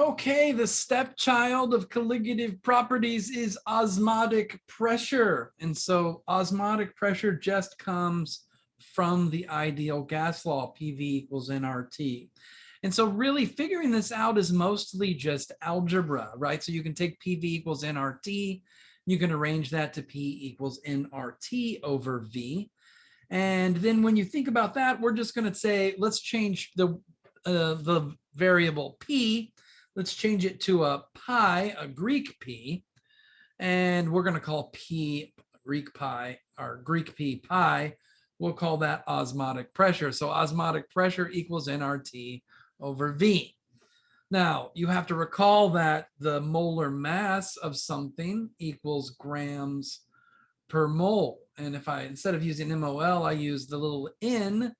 Okay, the stepchild of colligative properties is osmotic pressure. And so osmotic pressure just comes from the ideal gas law, PV equals nRT. And so really figuring this out is mostly just algebra, right? So you can take PV equals nRT, you can arrange that to P equals nRT over V. And then when you think about that, we're just going to say, let's change the variable P. Let's change it to a pi, a Greek P, and we're going to call P Greek pi, or Greek P pi. We'll call that osmotic pressure. So osmotic pressure equals nRT over V. Now, you have to recall that the molar mass of something equals grams per mole. And if I, instead of using MOL, I use the little n,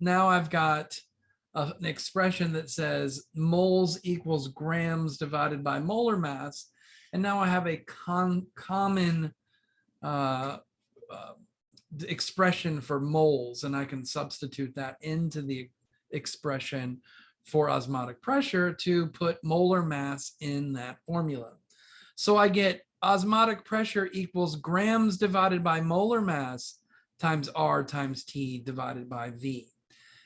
now I've got an expression that says moles equals grams divided by molar mass. And now I have a common expression for moles, and I can substitute that into the expression for osmotic pressure to put molar mass in that formula. So I get osmotic pressure equals grams divided by molar mass times R times T divided by V.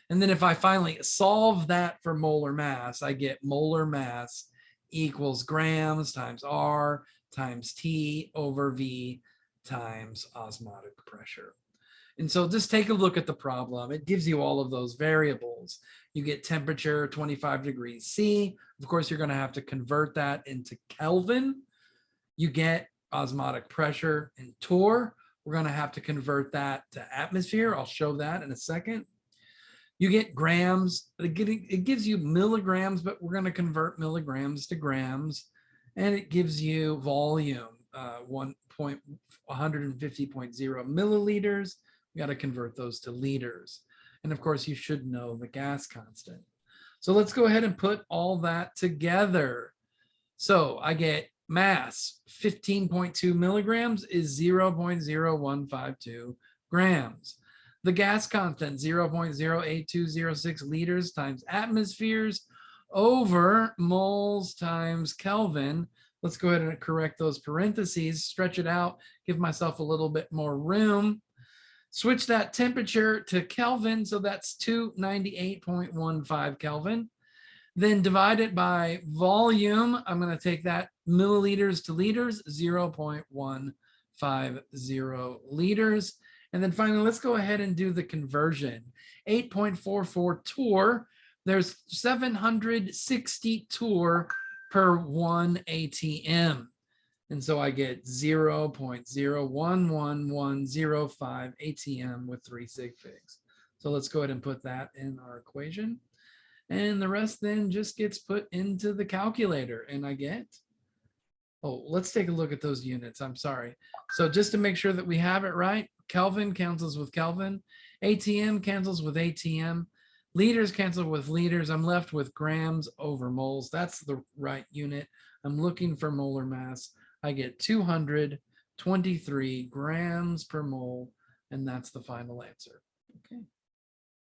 And then if I finally solve that for molar mass, I get molar mass equals grams times R times T over V times osmotic pressure. And so just take a look at the problem. It gives you all of those variables. You get temperature, 25 degrees C. Of course, you're going to have to convert that into Kelvin. You get osmotic pressure in torr. We're going to have to convert that to atmosphere. I'll show that in a second. You get grams. It gives you milligrams, but we're going to convert milligrams to grams. And it gives you volume, 150.0 milliliters. We got to convert those to liters. And of course, you should know the gas constant. So let's go ahead and put all that together. So I get mass, 15.2 milligrams is 0.0152 grams. The gas constant, 0.08206 liters times atmospheres over moles times Kelvin. Let's go ahead and correct those parentheses, stretch it out, give myself a little bit more room. Switch that temperature to Kelvin, so that's 298.15 Kelvin. Then divide it by volume. I'm going to take that milliliters to liters, 0.150 liters. And then finally, let's go ahead and do the conversion. 8.44 torr, there's 760 torr per 1 ATM. And so I get 0.011105 ATM with 3 sig figs. So let's go ahead and put that in our equation. And the rest then just gets put into the calculator. And I get, oh, let's take a look at those units. I'm sorry. So just to make sure that we have it right, Kelvin cancels with Kelvin, ATM cancels with ATM, liters cancel with liters. I'm left with grams over moles. That's the right unit. I'm looking for molar mass. I get 223 grams per mole, and that's the final answer.